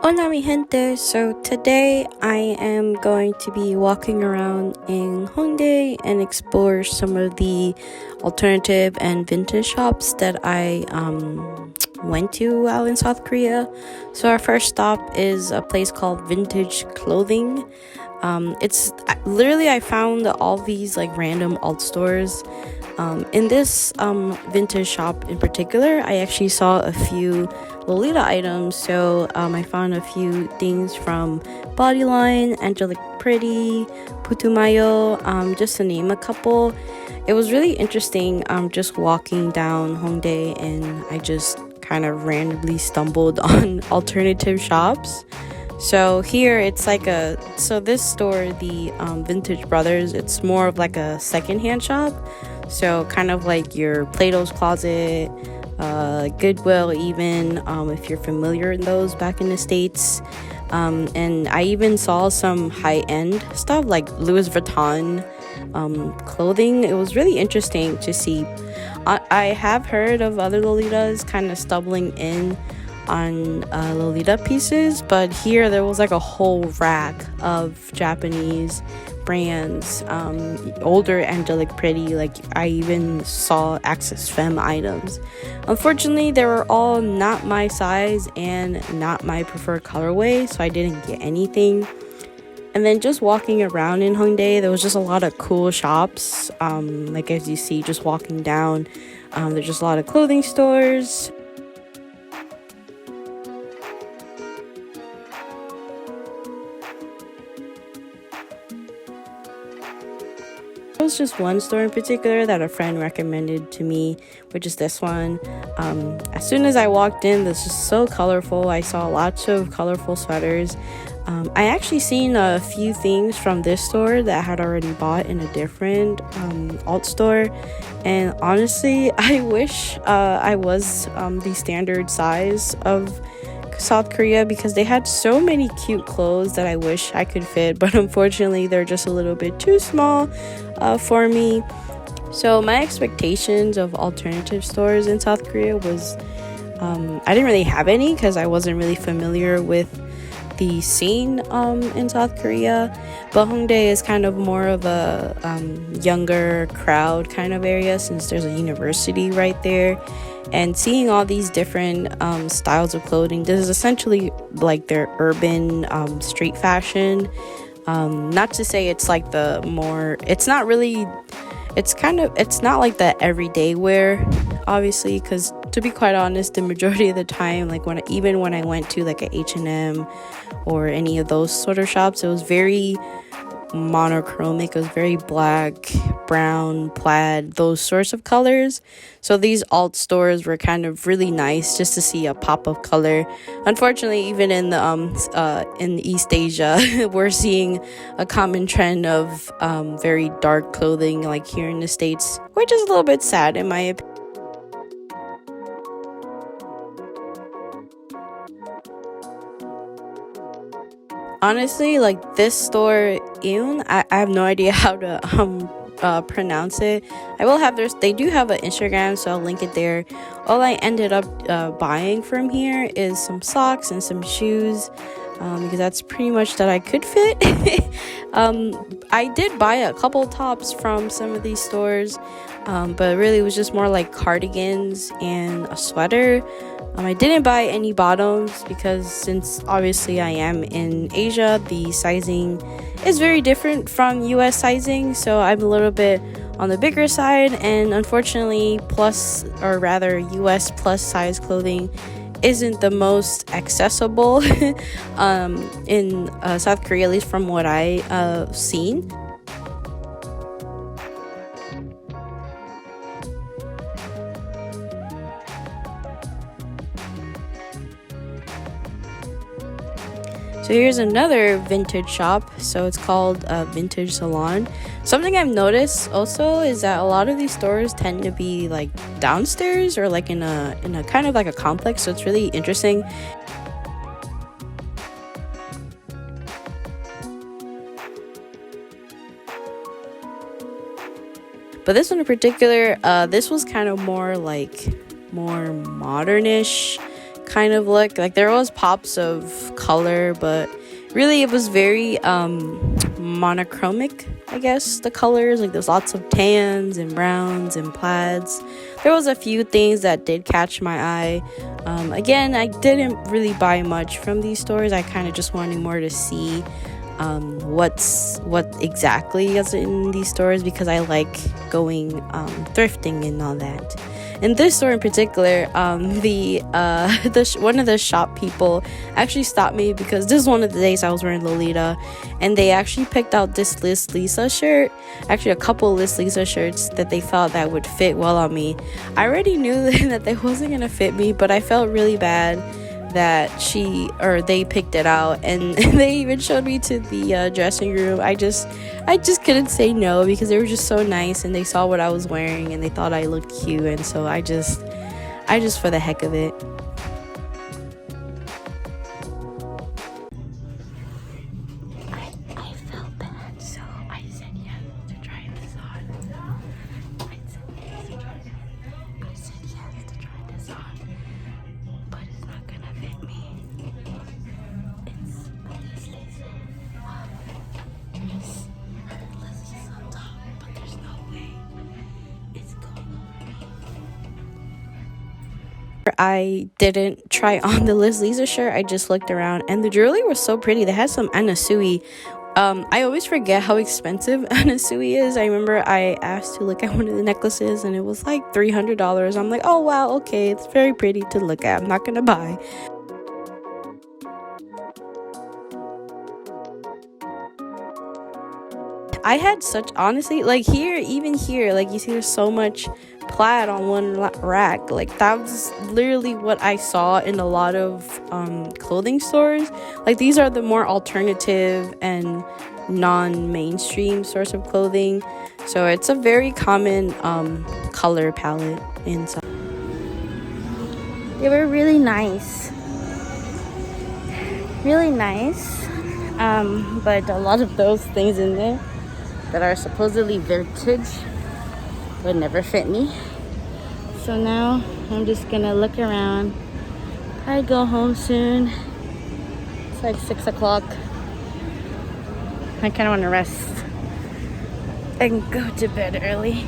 Hola mi gente, so today I am going to be walking around in Hongdae and explore some of the alternative and vintage shops that I went to while in South Korea. So our first stop is a place called Vintage Clothing. It's literally I found all these like random alt stores. In this vintage shop in particular, I actually saw a few Lolita items. So I found a few things from Bodyline, Angelic Pretty, Putumayo, just to name a couple. It was really interesting just walking down Hongdae, and I just kind of randomly stumbled on alternative shops. So here it's like this store, the Vintage Brothers, it's more of like a secondhand shop. So kind of like your Plato's Closet, Goodwill even, if you're familiar in those back in the States. And I even saw some high-end stuff like Louis Vuitton clothing. It was really interesting to see. I have heard of other Lolitas kind of stumbling in on Lolita pieces, but here there was like a whole rack of Japanese brands, older Angelic Pretty, like I even saw Access Femme items. Unfortunately, they were all not my size and not my preferred colorway, so I didn't get anything. And then just walking around in Hongdae, there was just a lot of cool shops, like as you see just walking down, there's just a lot of clothing stores. There was just one store in particular that a friend recommended to me, which is this one. As soon as I walked in, this was so colorful. I saw lots of colorful sweaters. I actually seen a few things from this store that I had already bought in a different alt store, and honestly I wish I was the standard size of South Korea, because they had so many cute clothes that I wish I could fit, but unfortunately they're just a little bit too small for me. So my expectations of alternative stores in South Korea was I didn't really have any, because I wasn't really familiar with the scene in South Korea, but Hongdae is kind of more of a younger crowd kind of area, since there's a university right there. And seeing all these different styles of clothing, this is essentially like their urban street fashion. Not to say it's like it's not like the everyday wear, obviously, because to be quite honest, the majority of the time, like when I went to like a H&M or any of those sort of shops, it was very monochromic. It was very black, brown, plaid, those sorts of colors. So these alt stores were kind of really nice just to see a pop of color. Unfortunately, even in East Asia, we're seeing a common trend of very dark clothing like here in the States, which is a little bit sad in my opinion. Honestly, like this store, I have no idea how to pronounce it. I will have they do have an Instagram, so I'll link it there. All I ended up buying from here is some socks and some shoes, because that's pretty much that I could fit. I did buy a couple tops from some of these stores, but really it was just more like cardigans and a sweater. I didn't buy any bottoms, because since obviously I am in Asia, the sizing is very different from US sizing, so I'm a little bit on the bigger side, and unfortunately US plus size clothing isn't the most accessible in South Korea, at least from what I seen. So here's another vintage shop. So it's called Vintage Salon. Something I've noticed also is that a lot of these stores tend to be like downstairs or like in a kind of like a complex. So it's really interesting. But this one in particular, this was kind of more modernish kind of look. Like there was pops of color, but really it was very monochromic, I guess, the colors. Like there's lots of tans and browns and plaids. There was a few things that did catch my eye. Again, I didn't really buy much from these stores. I kind of just wanted more to see what exactly is in these stores, because I like going thrifting and all that. In this store in particular, one of the shop people actually stopped me, because this is one of the days I was wearing Lolita, and they actually picked out this Liz Lisa shirt, actually a couple Liz Lisa shirts that they thought that would fit well on me. I already knew that they wasn't gonna fit me, but I felt really bad that they picked it out, and they even showed me to the dressing room. I just couldn't say no, because they were just so nice, and they saw what I was wearing and they thought I looked cute, and so I just for the heck of it. I felt bad, so I said yes to try this on. I said yes to try this on, but it's not gonna fit me. It's Leslie's on top, but there's no way it's going over me. I didn't try on the Liz Lisa shirt. I just looked around, and the jewelry was so pretty. They had some annyeonghaseyo. I always forget how expensive annyeonghaseyo is. I remember I asked to look at one of the necklaces, and it was like $300. I'm like, oh wow, okay, it's very pretty to look at. I'm not gonna buy. I had such, honestly, like even here, like you see there's so much plaid on one rack. Like that was literally what I saw in a lot of clothing stores. Like these are the more alternative and non-mainstream source of clothing, so it's a very common color palette inside. They were really nice, but a lot of those things in there that are supposedly vintage would never fit me. So now I'm just gonna look around. I go home soon. It's like 6 o'clock. I kind of want to rest and go to bed early.